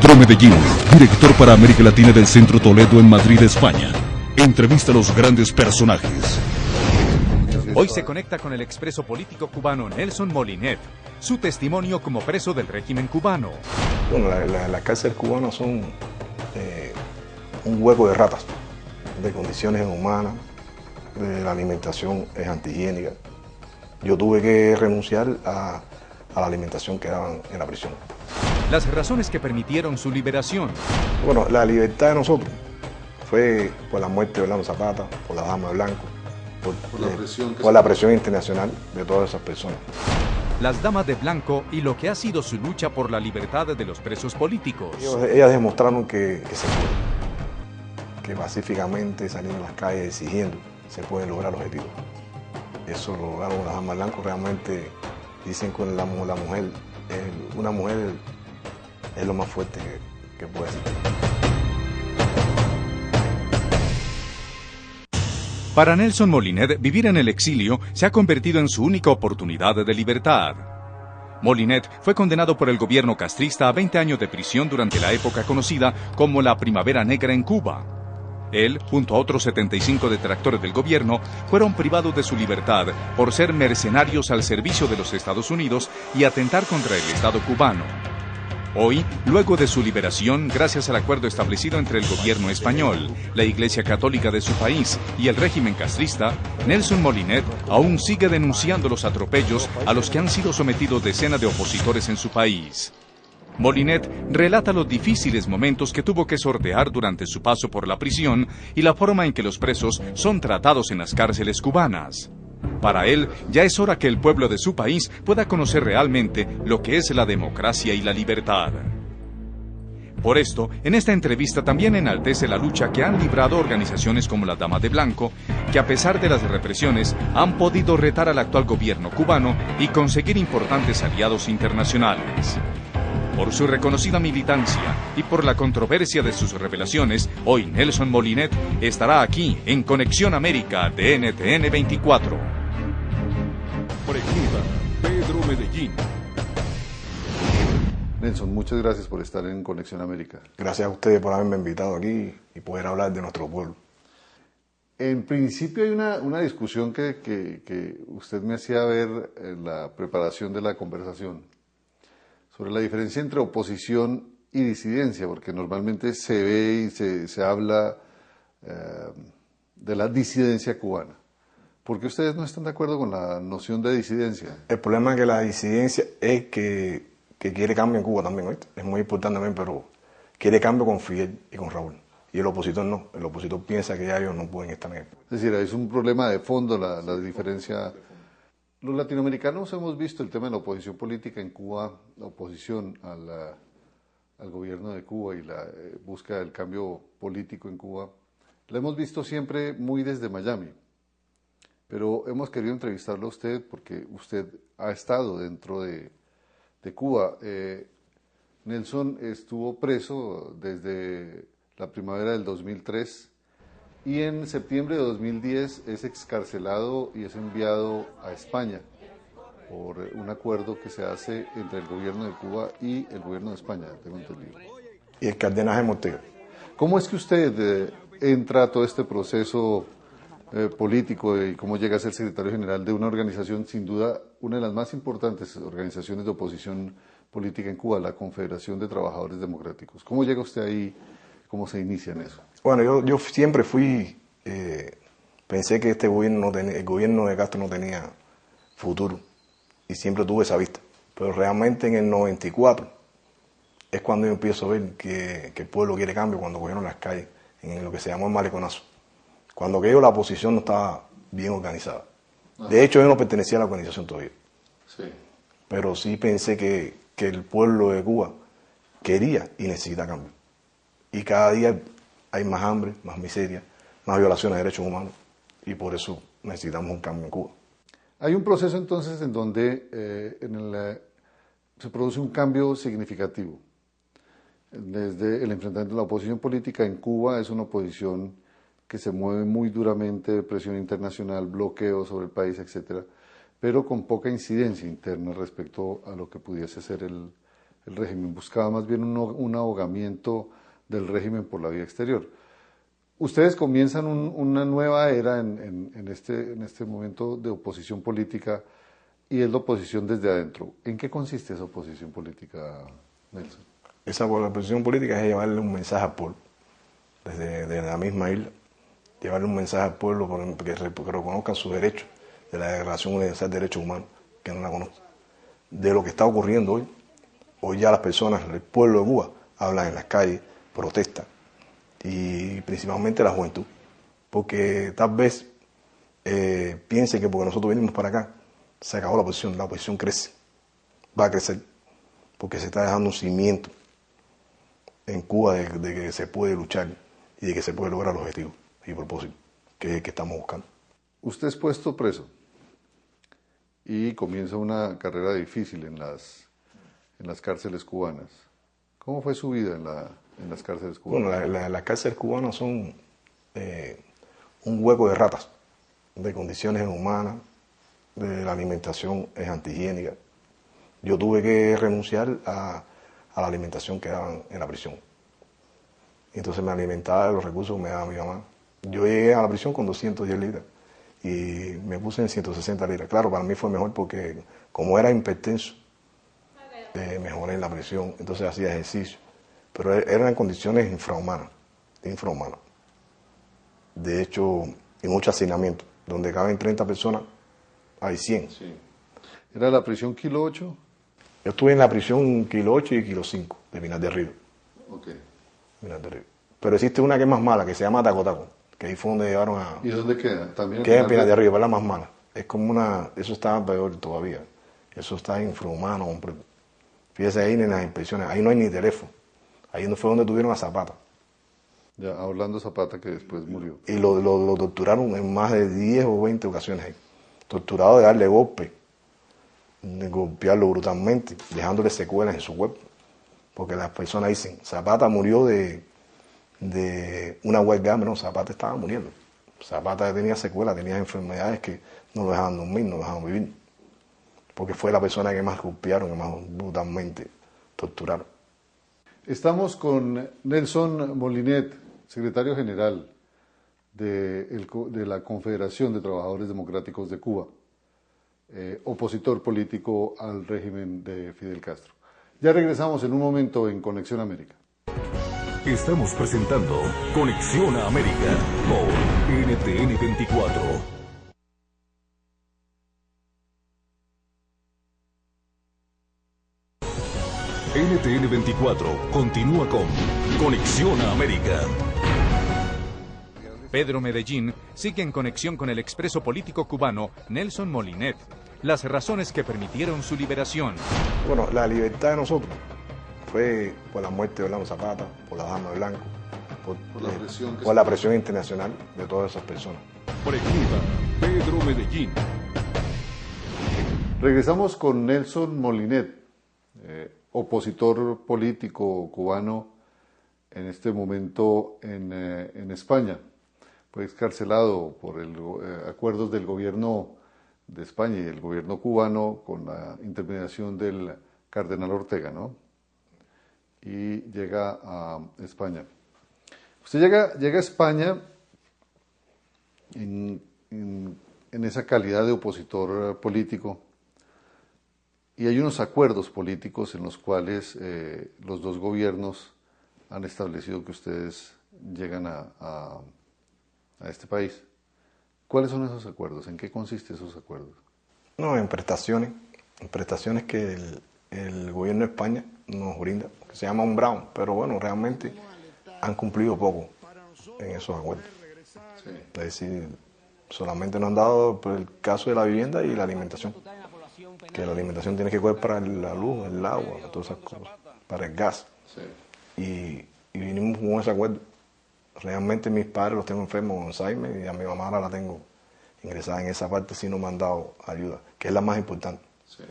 Pedro Medellín, director para América Latina del Centro Toledo en Madrid, España. Entrevista a los grandes personajes. Hoy se conecta con el expreso político cubano Nelson Molinet, su testimonio como preso del régimen cubano. Bueno, las cárceles cubanas son un hueco de ratas, de condiciones inhumanas, la alimentación es antihigiénica. Yo tuve que renunciar a la alimentación que daban en la prisión. Las razones que permitieron su liberación. Bueno, la libertad de nosotros fue por la muerte de Orlando Zapata, por la Dama de Blanco, por la presión internacional de todas esas personas. Las Damas de Blanco y lo que ha sido su lucha por la libertad de los presos políticos. Ellas demostraron que se puede, que pacíficamente saliendo a las calles exigiendo se pueden lograr los objetivos. Eso lo lograron las Damas de Blanco. Realmente dicen que una mujer es lo más fuerte que puede existir. Para Nelson Molinet, vivir en el exilio se ha convertido en su única oportunidad de libertad. Molinet fue condenado por el gobierno castrista a 20 años de prisión durante la época conocida como la Primavera Negra en Cuba. Él, junto a otros 75 detractores del gobierno, fueron privados de su libertad por ser mercenarios al servicio de los Estados Unidos y atentar contra el Estado cubano. Hoy, luego de su liberación, gracias al acuerdo establecido entre el gobierno español, la Iglesia Católica de su país y el régimen castrista, Nelson Molinet aún sigue denunciando los atropellos a los que han sido sometidos decenas de opositores en su país. Molinet relata los difíciles momentos que tuvo que sortear durante su paso por la prisión y la forma en que los presos son tratados en las cárceles cubanas. Para él, ya es hora que el pueblo de su país pueda conocer realmente lo que es la democracia y la libertad. Por esto, en esta entrevista también enaltece la lucha que han librado organizaciones como las Damas de Blanco, que a pesar de las represiones han podido retar al actual gobierno cubano y conseguir importantes aliados internacionales. Por su reconocida militancia y por la controversia de sus revelaciones, hoy Nelson Molinet estará aquí en Conexión América de NTN 24. Pregunta Pedro Medellín. Nelson, muchas gracias por estar en Conexión América. Gracias a ustedes por haberme invitado aquí y poder hablar de nuestro pueblo. En principio hay una discusión que usted me hacía ver en la preparación de la conversación sobre la diferencia entre oposición y disidencia, porque normalmente se ve y se habla de la disidencia cubana. ¿Por qué ustedes no están de acuerdo con la noción de disidencia? El problema es que la disidencia es que quiere cambio en Cuba también, ¿oíste? Es muy importante también, pero quiere cambio con Fidel y con Raúl. Y el opositor no. El opositor piensa que ya ellos no pueden estar en él. Es decir, es un problema de fondo la diferencia. Los latinoamericanos hemos visto el tema de la oposición política en Cuba, la oposición al gobierno de Cuba y la búsqueda del cambio político en Cuba. La hemos visto siempre muy desde Miami. Pero hemos querido entrevistarlo a usted porque usted ha estado dentro de Cuba. Nelson estuvo preso desde la primavera del 2003 y en septiembre de 2010 es excarcelado y es enviado a España por un acuerdo que se hace entre el gobierno de Cuba y el gobierno de España, tengo entendido. Y el cardenal Jaime Ortega. ¿Cómo es que usted entra a todo este proceso político y cómo llega a ser secretario general de una organización, sin duda, una de las más importantes organizaciones de oposición política en Cuba, la Confederación de Trabajadores Democráticos? ¿Cómo llega usted ahí? ¿Cómo se inicia en eso? Bueno, yo siempre pensé que el gobierno de Castro no tenía futuro y siempre tuve esa vista. Pero realmente en el 94 es cuando yo empiezo a ver que el pueblo quiere cambio, cuando cogieron las calles, en lo que se llamó el maleconazo. Cuando aquello la oposición no estaba bien organizada. De hecho, yo no pertenecía a la organización todavía. Sí. Pero sí pensé que el pueblo de Cuba quería y necesita cambio. Y cada día hay más hambre, más miseria, más violaciones de derechos humanos. Y por eso necesitamos un cambio en Cuba. Hay un proceso entonces en donde se produce un cambio significativo. Desde el enfrentamiento de la oposición política en Cuba es una oposición que se mueve muy duramente, presión internacional, bloqueo sobre el país, etcétera, pero con poca incidencia interna respecto a lo que pudiese ser el el régimen, buscaba más bien un ahogamiento del régimen por la vía exterior. Ustedes comienzan una nueva era en este momento de oposición política, y es la oposición desde adentro. ¿En qué consiste esa oposición política, Nelson? Esa oposición política es llevarle un mensaje al pueblo, desde la misma isla, llevarle un mensaje al pueblo que reconozcan sus derechos, de la Declaración Universal de Derechos Humanos, que no la conozcan, de lo que está ocurriendo hoy. Hoy ya las personas, el pueblo de Cuba, hablan en las calles, protestan, y principalmente la juventud, porque tal vez piense que porque nosotros venimos para acá, se acabó la oposición crece, va a crecer, porque se está dejando un cimiento en Cuba de que se puede luchar y de que se puede lograr los objetivos y propósitos que estamos buscando. Usted es puesto preso y comienza una carrera difícil en las cárceles cubanas. ¿Cómo fue su vida en las cárceles cubanas? Bueno, las cárceles cubanas son un hueco de ratas, de condiciones inhumanas, de la alimentación es antihigiénica. Yo tuve que renunciar a la alimentación que daban en la prisión. Entonces me alimentaba de los recursos que me daba mi mamá. Yo llegué a la prisión con 210 libras y me puse en 160 libras. Claro, para mí fue mejor porque como era hipertenso, mejoré en la prisión, entonces hacía ejercicio. Pero eran condiciones infrahumanas. De hecho, en muchos hacinamientos, donde caben 30 personas, hay 100. Sí. ¿Era la prisión Kilo 8? Yo estuve en la prisión Kilo 8 y Kilo 5 de Pinar del Río. Okay. Pinar del Río. Pero existe una que es más mala, que se llama Tacotaco, que ahí fue donde llevaron a... ¿Y dónde queda? ¿También queda en Pinar del Río, pero es la más mala. Es como una... Eso está peor todavía. Eso está infrahumano, hombre. Fíjese ahí en las inspecciones, ahí no hay ni teléfono. Ahí no fue donde tuvieron a Zapata. Ya, Orlando Zapata, que después murió. Y lo torturaron en más de 10 o 20 ocasiones ahí. Torturado de darle golpes, de golpearlo brutalmente, dejándole secuelas en su cuerpo. Porque las personas dicen, Zapata murió de una huelga, no, Zapata estaba muriendo. Zapata tenía secuelas, tenía enfermedades que no lo dejaban dormir, no lo dejaban vivir. Porque fue la persona que más golpearon, que más brutalmente torturaron. Estamos con Nelson Molinet, secretario general de la Confederación de Trabajadores Democráticos de Cuba, opositor político al régimen de Fidel Castro. Ya regresamos en un momento en Conexión América. Estamos presentando Conexión a América por NTN 24. NTN 24 continúa con Conexión a América. Pedro Medellín sigue en conexión con el expreso político cubano Nelson Molinet. Las razones que permitieron su liberación. Bueno, la libertad de nosotros fue por la muerte de Orlando Zapata, por la dama de blanco, por la presión internacional de todas esas personas. Pregunta Pedro Medellín. Regresamos con Nelson Molinet, opositor político cubano en este momento en España. Fue excarcelado por acuerdos del gobierno de España y el gobierno cubano con la intermediación del cardenal Ortega, ¿no? Y llega a España. Usted llega a España en esa calidad de opositor político, y hay unos acuerdos políticos en los cuales los dos gobiernos han establecido que ustedes llegan a este país. ¿Cuáles son esos acuerdos? ¿En qué consisten esos acuerdos? No, en prestaciones que el gobierno de España nos brinda, que se llama un brown, pero bueno, realmente han cumplido poco en esos acuerdos. Sí. Es decir, solamente nos han dado por el caso de la vivienda y la alimentación, que la alimentación tiene que coger para la luz, el agua, todas esas cosas, para el gas. Sí. Y vinimos con ese acuerdo. Realmente mis padres los tengo enfermos con Alzheimer y a mi mamá ahora la tengo ingresada en esa parte, sí no me han dado ayuda, que es la más importante. Sí.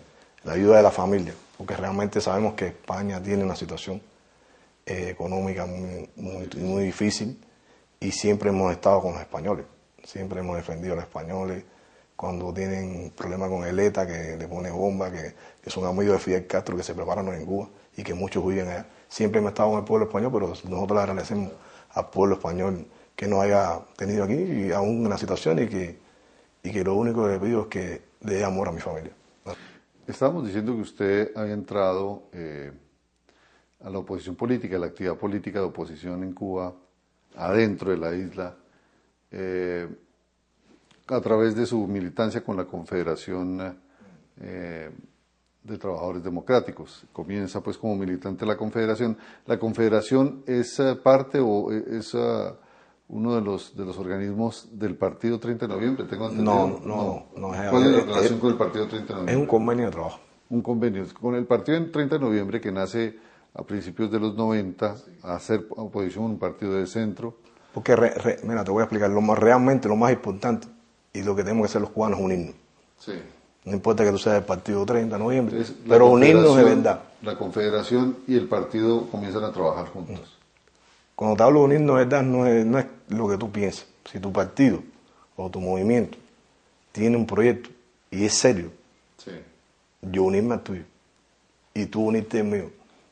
La ayuda de la familia, porque realmente sabemos que España tiene una situación económica muy difícil y siempre hemos estado con los españoles, siempre hemos defendido a los españoles, cuando tienen problemas con el ETA, que le pone bomba, que son amigos de Fidel Castro, que se preparan en Cuba y que muchos huyen allá. Siempre hemos estado con el pueblo español, pero nosotros le agradecemos al pueblo español que nos haya tenido aquí y aún en la situación y que lo único que le pido es que le dé amor a mi familia. Estábamos diciendo que usted había entrado a la oposición política, a la actividad política de oposición en Cuba, adentro de la isla, a través de su militancia con la Confederación de Trabajadores Democráticos. Comienza pues como militante de la Confederación. ¿La Confederación es parte o es uno de los organismos del Partido 30 de Noviembre? ¿Tengo entendido? No. ¿Cuál es la relación con el Partido 30 de Noviembre? Es un convenio de trabajo. Un convenio con el Partido 30 de Noviembre, que nace a principios de los 90, a hacer oposición a un partido de centro. Porque, mira, te voy a explicar, realmente lo más importante y lo que tenemos que hacer los cubanos es unirnos. Sí. No importa que tú seas del Partido 30 de Noviembre, Entonces, pero unirnos de verdad. La Confederación y el partido comienzan a trabajar juntos. Cuando te hablo de unirnos de verdad, no es lo que tú piensas. Si tu partido o tu movimiento tiene un proyecto y es serio, Sí. yo unirme al tuyo y tú unirte al mío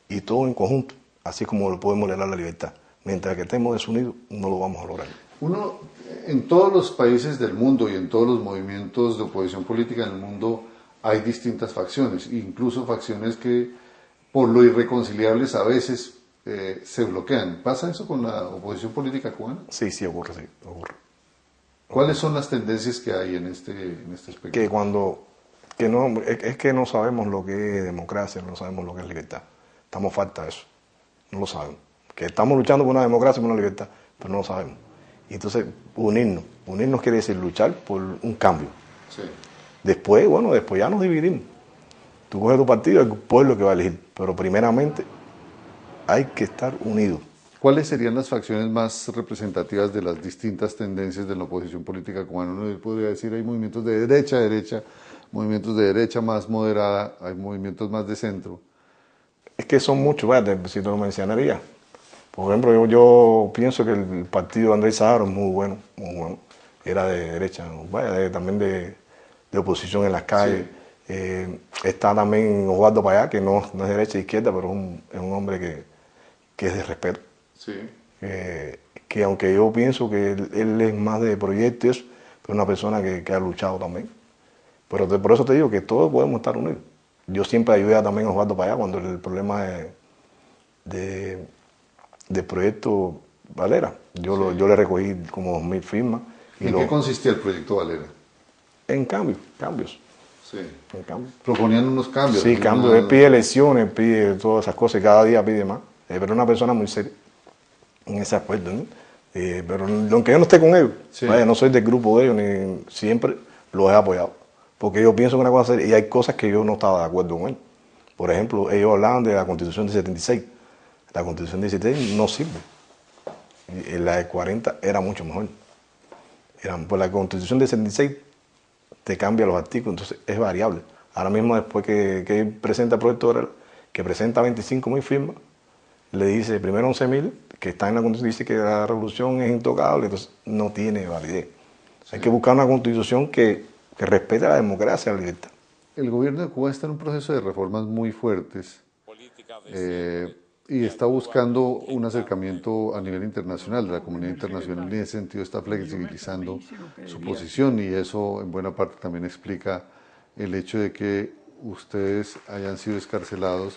y todo en conjunto, así como lo podemos lograr la libertad. Mientras que estemos desunidos, no lo vamos a lograr. Uno, en todos los países del mundo y en todos los movimientos de oposición política en el mundo hay distintas facciones, incluso facciones que por lo irreconciliables a veces se bloquean. ¿Pasa eso con la oposición política cubana? Sí, ocurre. ¿Cuáles son las tendencias que hay en este aspecto? Es que no sabemos lo que es democracia, no sabemos lo que es libertad. Estamos falta de eso, no lo sabemos. Que estamos luchando por una democracia y por una libertad, pero no lo sabemos. Y entonces, unirnos quiere decir luchar por un cambio. Sí. Después ya nos dividimos. Tú coges tu partido, el pueblo que va a elegir, pero primeramente hay que estar unidos. ¿Cuáles serían las facciones más representativas de las distintas tendencias de la oposición política cubana? Uno podría decir, hay movimientos de derecha, movimientos de derecha más moderada, hay movimientos más de centro. Es que son muchos, si te lo mencionaría. Por ejemplo, yo pienso que el partido de Andrés Sáharo es muy bueno. Era de derecha, también de oposición en las calles. Sí. Está también Osvaldo Payá, que no es derecha e izquierda, pero es un hombre que es de respeto. Sí. Que aunque yo pienso que él es más de proyectos, pero una persona que ha luchado también. Pero por eso te digo que todos podemos estar unidos. Yo siempre ayudé también a Osvaldo Payá cuando el problema del proyecto Valera. Yo le recogí como 2.000 firmas. ¿En qué consistía el proyecto Valera? En cambios. Sí. En cambios. Proponían unos cambios. Sí, cambios. Él pide elecciones, pide todas esas cosas, cada día pide más. Pero es una persona muy seria en ese aspecto, ¿no? Pero aunque yo no esté con ellos, sí. No soy del grupo de ellos, ni siempre los he apoyado. Porque yo pienso que una cosa seria, y hay cosas que yo no estaba de acuerdo con él. Por ejemplo, ellos hablaban de la Constitución de 76. La Constitución de 76 no sirve. La de 40 era mucho mejor. Por la Constitución de 76 te cambia los artículos, entonces es variable. Ahora mismo, después que él presenta el proyecto, que presenta 25.000 firmas, le dice primero 11.000, que está en la Constitución, dice que la revolución es intocable, entonces no tiene validez. Sí. Hay que buscar una Constitución que respete la democracia y la libertad. El gobierno de Cuba está en un proceso de reformas muy fuertes y está buscando un acercamiento a nivel internacional, de la comunidad internacional, y en ese sentido está flexibilizando su posición, y eso en buena parte también explica el hecho de que ustedes hayan sido escarcelados,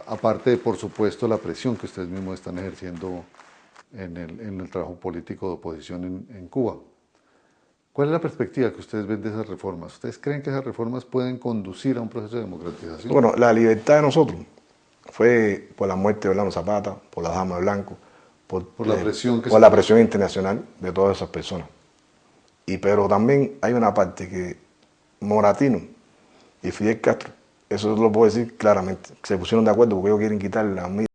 aparte de, por supuesto, la presión que ustedes mismos están ejerciendo en el trabajo político de oposición en Cuba. ¿Cuál es la perspectiva que ustedes ven de esas reformas? ¿Ustedes creen que esas reformas pueden conducir a un proceso de democratización? Bueno, la libertad de nosotros fue por la muerte de Orlando Zapata, por la Dama de Blanco, por la presión internacional de todas esas personas. Pero también hay una parte que Moratino y Fidel Castro, eso lo puedo decir claramente, se pusieron de acuerdo porque ellos quieren quitar la